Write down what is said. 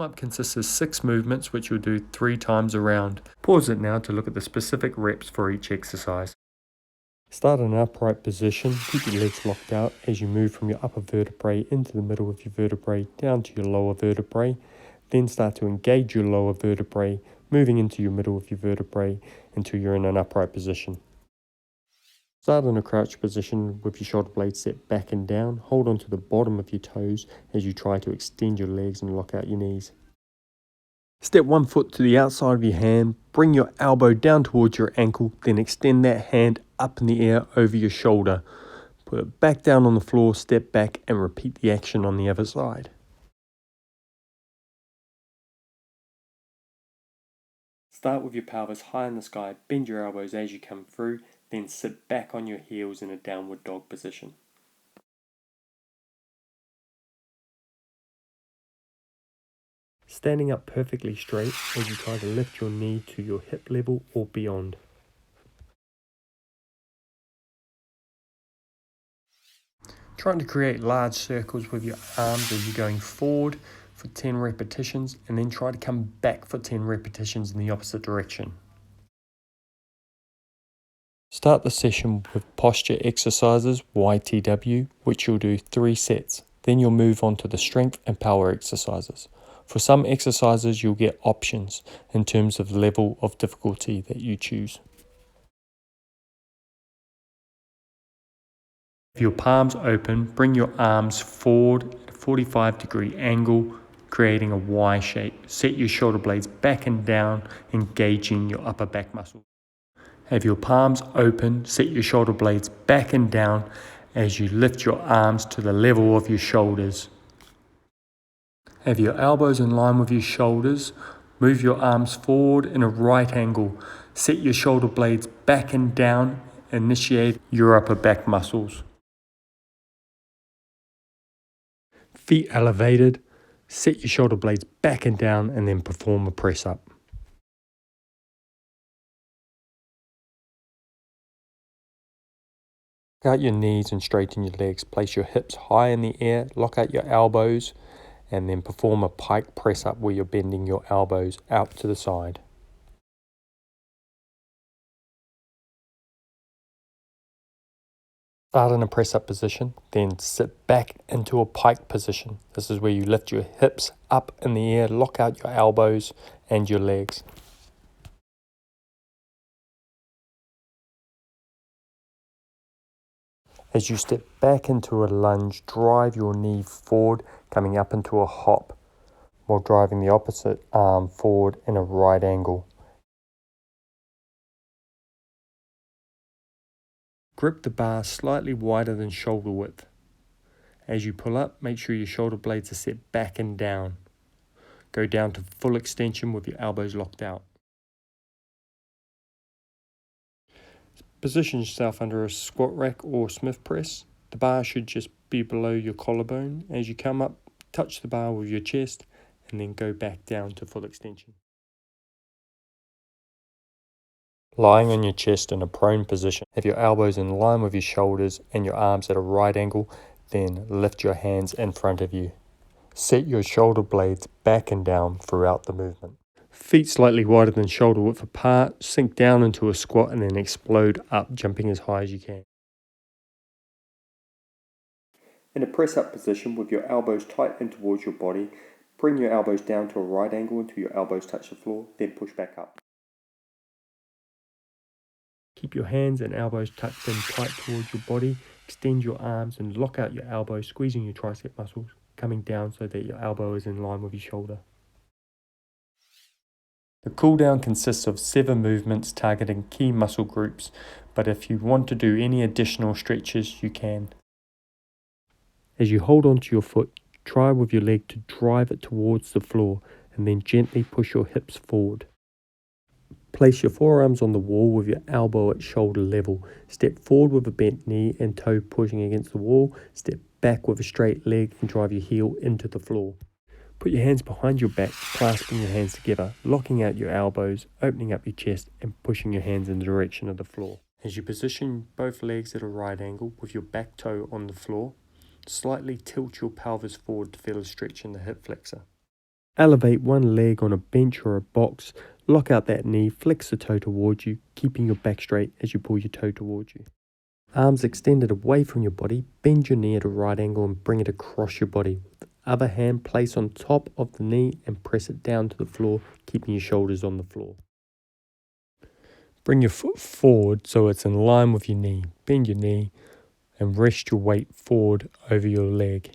warm-up consists of 6 movements which you'll do 3 times around. Pause it now to look at the specific reps for each exercise. Start in an upright position, keep your legs locked out as you move from your upper vertebrae into the middle of your vertebrae down to your lower vertebrae. Then start to engage your lower vertebrae, moving into your middle of your vertebrae until you're in an upright position. Start in a crouch position with your shoulder blades set back and down. Hold on to the bottom of your toes as you try to extend your legs and lock out your knees. Step one foot to the outside of your hand, bring your elbow down towards your ankle, then extend that hand up in the air over your shoulder. Put it back down on the floor, step back and repeat the action on the other side. Start with your pelvis high in the sky, bend your elbows as you come through, then sit back on your heels in a downward dog position. Standing up perfectly straight as you try to lift your knee to your hip level or beyond. Trying to create large circles with your arms as you're going forward for 10 repetitions and then try to come back for 10 repetitions in the opposite direction. Start the session with posture exercises, YTW, which you'll do 3 sets. Then you'll move on to the strength and power exercises. For some exercises, you'll get options in terms of level of difficulty that you choose. With your palms open, bring your arms forward at a 45-degree angle, creating a Y shape. Set your shoulder blades back and down, engaging your upper back muscles. Have your palms open, set your shoulder blades back and down as you lift your arms to the level of your shoulders. Have your elbows in line with your shoulders. Move your arms forward in a right angle. Set your shoulder blades back and down. Initiate your upper back muscles. Feet elevated. Set your shoulder blades back and down and then perform a press up. Lock out your knees and straighten your legs. Place your hips high in the air. Lock out your elbows and then perform a pike press up where you're bending your elbows out to the side. Start in a press up position, then sit back into a pike position. This is where you lift your hips up in the air, lock out your elbows and your legs. As you step back into a lunge, drive your knee forward, coming up into a hop, while driving the opposite arm forward in a right angle. Grip the bar slightly wider than shoulder width. As you pull up, make sure your shoulder blades are set back and down. Go down to full extension with your elbows locked out. Position yourself under a squat rack or Smith press. The bar should just be below your collarbone. As you come up, touch the bar with your chest and then go back down to full extension. Lying on your chest in a prone position, have your elbows in line with your shoulders and your arms at a right angle, then lift your hands in front of you. Set your shoulder blades back and down throughout the movement. Feet slightly wider than shoulder width apart, sink down into a squat and then explode up, jumping as high as you can. In a press up position with your elbows tight in towards your body, bring your elbows down to a right angle until your elbows touch the floor, then push back up. Keep your hands and elbows tucked in tight towards your body, extend your arms and lock out your elbows, squeezing your tricep muscles, coming down so that your elbow is in line with your shoulder. The cool down consists of 7 movements targeting key muscle groups, but if you want to do any additional stretches, you can. As you hold onto your foot, try with your leg to drive it towards the floor and then gently push your hips forward. Place your forearms on the wall with your elbow at shoulder level. Step forward with a bent knee and toe pushing against the wall. Step back with a straight leg and drive your heel into the floor. Put your hands behind your back, clasping your hands together, locking out your elbows, opening up your chest and pushing your hands in the direction of the floor. As you position both legs at a right angle with your back toe on the floor, slightly tilt your pelvis forward to feel a stretch in the hip flexor. Elevate one leg on a bench or a box, lock out that knee, flex the toe towards you, keeping your back straight as you pull your toe towards you. Arms extended away from your body, bend your knee at a right angle and bring it across your body. With the other hand, place on top of the knee and press it down to the floor, keeping your shoulders on the floor. Bring your foot forward so it's in line with your knee. Bend your knee and rest your weight forward over your leg.